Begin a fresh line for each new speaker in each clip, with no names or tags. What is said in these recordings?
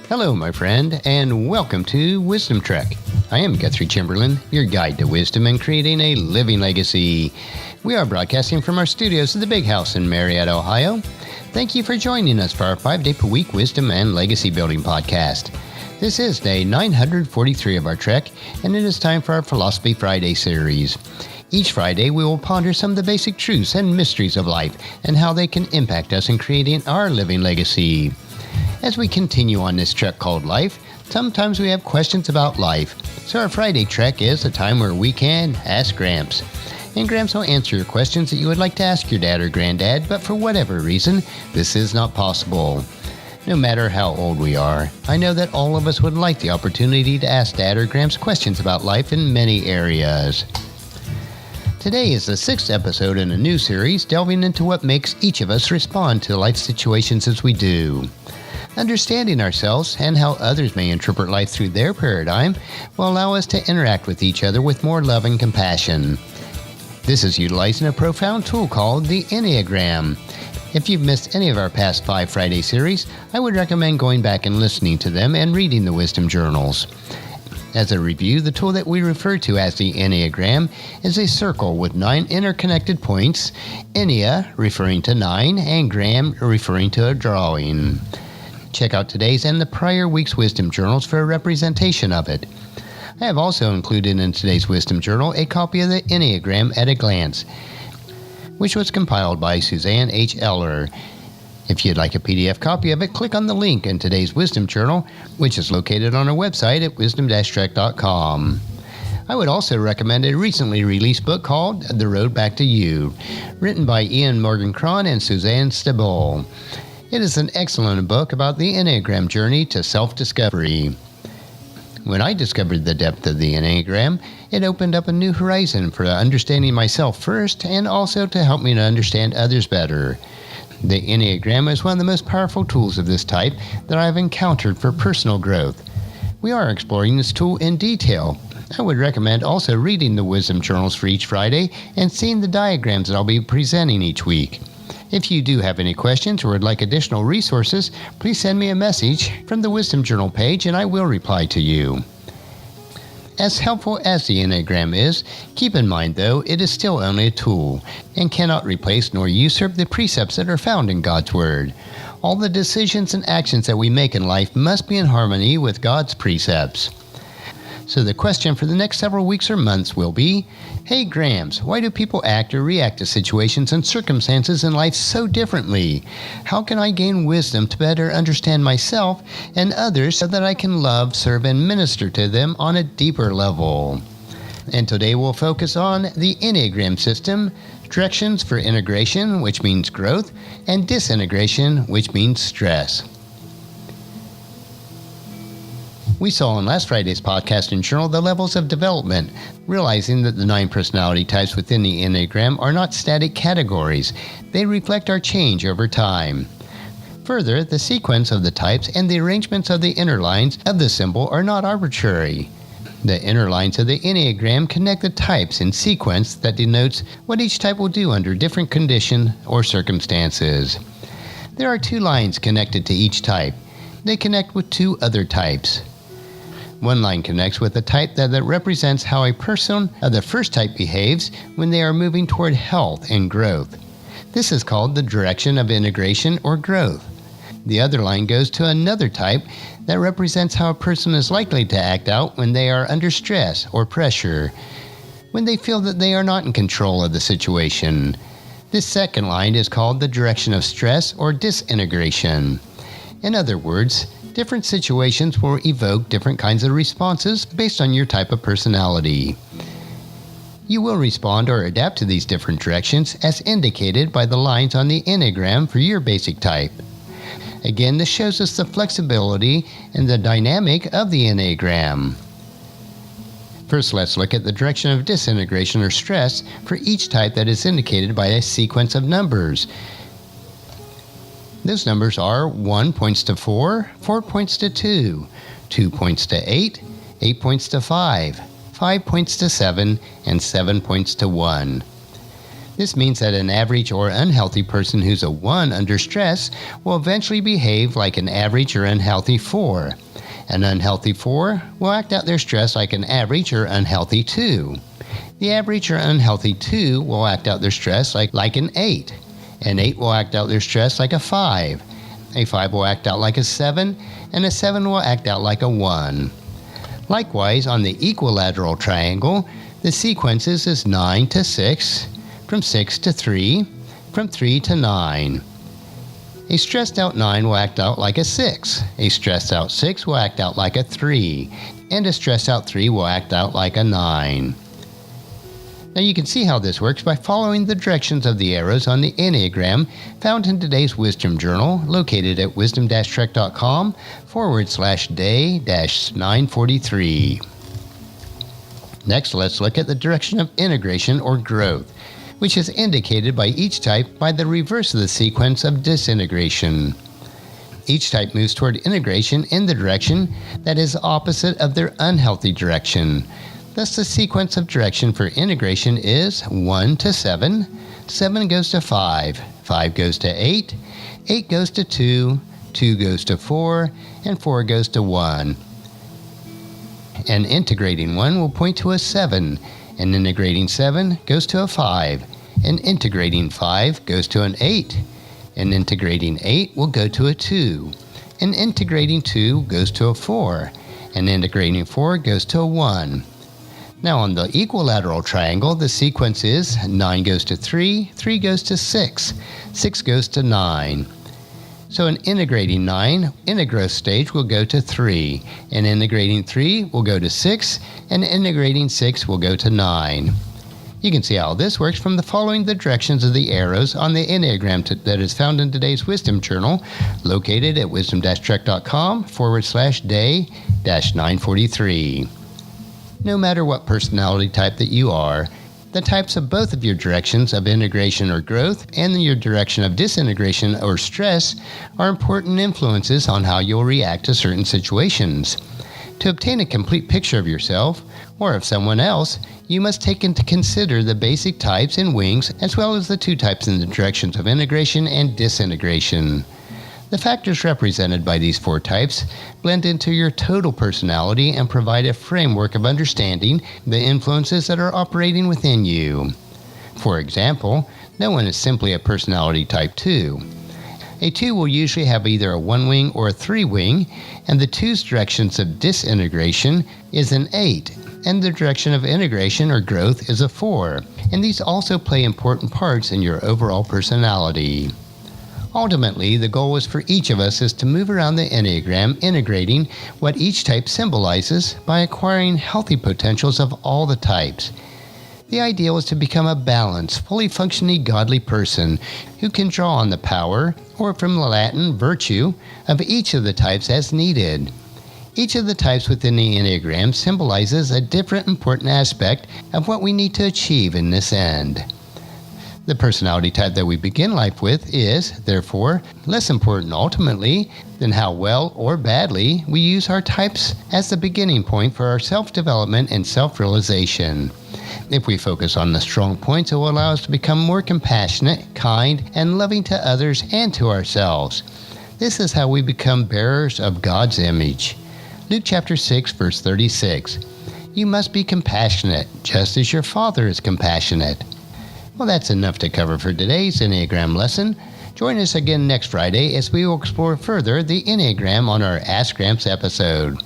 Hello, my friend, and welcome to Wisdom Trek. I am Guthrie Chamberlain, your guide to wisdom and creating a living legacy. We are broadcasting from our studios at the Big House in Marietta, Ohio. Thank you for joining us for our 5-day-per-week Wisdom and Legacy Building podcast. This is day 943 of our trek, and it is time for our Philosophy Friday series. Each Friday, we will ponder some of the basic truths and mysteries of life and how they can impact us in creating our living legacy. As we continue on this trek called life, sometimes we have questions about life. So our Friday trek is a time where we can ask Gramps. And Gramps will answer your questions that you would like to ask your dad or granddad, but for whatever reason, this is not possible. No matter how old we are, I know that all of us would like the opportunity to ask Dad or Gramps questions about life in many areas. Today is the 6th episode in a new series delving into what makes each of us respond to life situations as we do. Understanding ourselves and how others may interpret life through their paradigm will allow us to interact with each other with more love and compassion. This is utilizing a profound tool called the Enneagram. If you've missed any of our past 5 Friday series, I would recommend going back and listening to them and reading the wisdom journals. As a review, the tool that we refer to as the Enneagram is a circle with 9 interconnected points, Ennea referring to 9 and gram referring to a drawing. Check out today's and the prior week's wisdom journals for a representation of it. I have also included in today's wisdom journal a copy of the Enneagram at a Glance, which was compiled by Suzanne H. Eller. If you'd like a PDF copy of it, click on the link in today's wisdom journal, which is located on our website at wisdom-trek.com. I would also recommend a recently released book called The Road Back to You, written by Ian Morgan-Cron and Suzanne Stabile. It is an excellent book about the Enneagram journey to self-discovery. When I discovered the depth of the Enneagram, it opened up a new horizon for understanding myself first and also to help me to understand others better. The Enneagram is one of the most powerful tools of this type that I've encountered for personal growth. We are exploring this tool in detail. I would recommend also reading the wisdom journals for each Friday and seeing the diagrams that I'll be presenting each week. If you do have any questions or would like additional resources, please send me a message from the Wisdom Journal page and I will reply to you. As helpful as the Enneagram is, keep in mind though, it is still only a tool and cannot replace nor usurp the precepts that are found in God's Word. All the decisions and actions that we make in life must be in harmony with God's precepts. So the question for the next several weeks or months will be, hey Gramps, why do people act or react to situations and circumstances in life so differently? How can I gain wisdom to better understand myself and others so that I can love, serve, and minister to them on a deeper level? And today we'll focus on the Enneagram system, directions for integration, which means growth, and disintegration, which means stress. We saw in last Friday's podcast and journal the levels of development, realizing that the 9 personality types within the Enneagram are not static categories. They reflect our change over time. Further, the sequence of the types and the arrangements of the inner lines of the symbol are not arbitrary. The inner lines of the Enneagram connect the types in sequence that denotes what each type will do under different conditions or circumstances. There are 2 lines connected to each type. They connect with 2 other types. One line connects with a type that represents how a person of the first type behaves when they are moving toward health and growth. This is called the direction of integration or growth. The other line goes to another type that represents how a person is likely to act out when they are under stress or pressure, when they feel that they are not in control of the situation. This second line is called the direction of stress or disintegration. In other words, different situations will evoke different kinds of responses based on your type of personality. You will respond or adapt to these different directions as indicated by the lines on the Enneagram for your basic type. Again, this shows us the flexibility and the dynamic of the Enneagram. First, let's look at the direction of disintegration or stress for each type that is indicated by a sequence of numbers. Those numbers are 1 points to 4, 4 points to 2, 2 points to 8, 8 points to 5, 5 points to 7, and 7 points to 1. This means that an average or unhealthy person who's a 1 under stress will eventually behave like an average or unhealthy 4. An unhealthy 4 will act out their stress like an average or unhealthy 2. The average or unhealthy 2 will act out their stress like an 8. An 8 will act out their stress like a 5. A 5 will act out like a 7, and a 7 will act out like a 1. Likewise, on the equilateral triangle, the sequences is 9 to 6, from 6 to 3, from 3 to 9. A stressed out 9 will act out like a 6. A stressed out 6 will act out like a 3. And a stressed out 3 will act out like a 9. Now you can see how this works by following the directions of the arrows on the Enneagram found in today's Wisdom Journal, located at wisdom-trek.com/day-943. Next, let's look at the direction of integration or growth, which is indicated by each type by the reverse of the sequence of disintegration. Each type moves toward integration in the direction that is opposite of their unhealthy direction. Thus, the sequence of direction for integration is 1 to 7, 7 goes to 5, 5 goes to 8, 8 goes to 2, 2 goes to 4, and 4 goes to 1. An integrating 1 will point to a 7. An integrating 7 goes to a 5. An integrating 5 goes to an 8. An integrating 8 will go to a 2. An integrating 2 goes to a 4. An integrating 4 goes to a 1. Now on the equilateral triangle, the sequence is 9 goes to 3, 3 goes to 6, 6 goes to 9. So an integrating 9 in a growth stage will go to 3. An integrating 3 will go to 6, and integrating 6 will go to 9. You can see how this works from the following the directions of the arrows on the Enneagram that is found in today's Wisdom Journal, located at wisdom-trek.com/day-943. No matter what personality type that you are, the types of both of your directions of integration or growth and your direction of disintegration or stress are important influences on how you'll react to certain situations. To obtain a complete picture of yourself, or of someone else, you must take into consider the basic types and wings, as well as the two types in the directions of integration and disintegration. The factors represented by these 4 types blend into your total personality and provide a framework of understanding the influences that are operating within you. For example, no one is simply a personality type 2. A 2 will usually have either a 1 wing or a 3 wing, and the 2's directions of disintegration is an 8, and the direction of integration or growth is a 4, and these also play important parts in your overall personality. Ultimately, the goal is for each of us is to move around the Enneagram, integrating what each type symbolizes by acquiring healthy potentials of all the types. The ideal is to become a balanced, fully functioning godly person who can draw on the power, or from the Latin virtue, of each of the types as needed. Each of the types within the Enneagram symbolizes a different important aspect of what we need to achieve in this end. The personality type that we begin life with is, therefore, less important ultimately than how well or badly we use our types as the beginning point for our self-development and self-realization. If we focus on the strong points, it will allow us to become more compassionate, kind, and loving to others and to ourselves. This is how we become bearers of God's image. Luke chapter 6, verse 36. You must be compassionate, just as your Father is compassionate. Well, that's enough to cover for today's Enneagram lesson. Join us again next Friday as we will explore further the Enneagram on our Ask Gramps episode.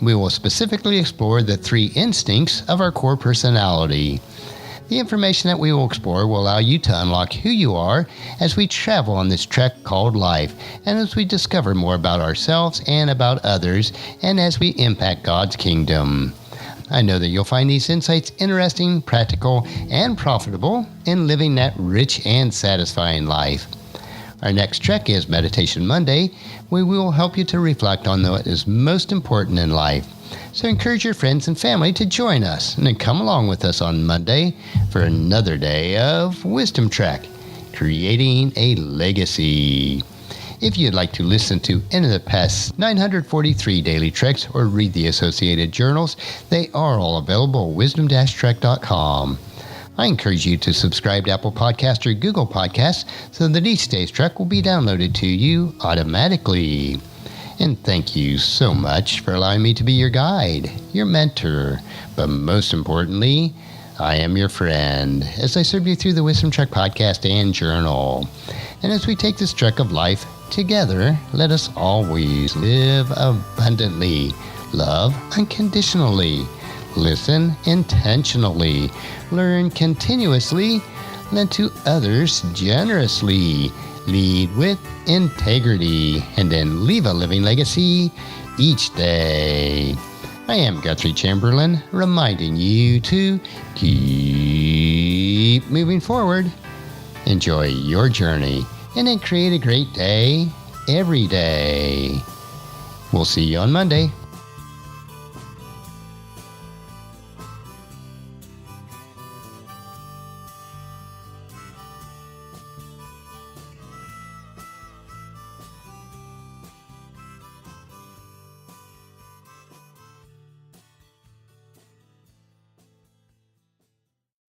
We will specifically explore the 3 instincts of our core personality. The information that we will explore will allow you to unlock who you are as we travel on this trek called life, and as we discover more about ourselves and about others, and as we impact God's kingdom. I know that you'll find these insights interesting, practical, and profitable in living that rich and satisfying life. Our next trek is Meditation Monday, where we will help you to reflect on what is most important in life. So encourage your friends and family to join us and then come along with us on Monday for another day of Wisdom Trek, creating a legacy. If you'd like to listen to any of the past 943 daily treks or read the associated journals, they are all available at wisdom-trek.com. I encourage you to subscribe to Apple Podcasts or Google Podcasts so that each day's trek will be downloaded to you automatically. And thank you so much for allowing me to be your guide, your mentor, but most importantly, I am your friend as I serve you through the Wisdom Trek podcast and journal. And as we take this trek of life together, let us always live abundantly, love unconditionally, listen intentionally, learn continuously, lend to others generously, lead with integrity, and then leave a living legacy each day. I am Guthrie Chamberlain, reminding you to keep moving forward, enjoy your journey, and then create a great day every day. We'll see you on Monday.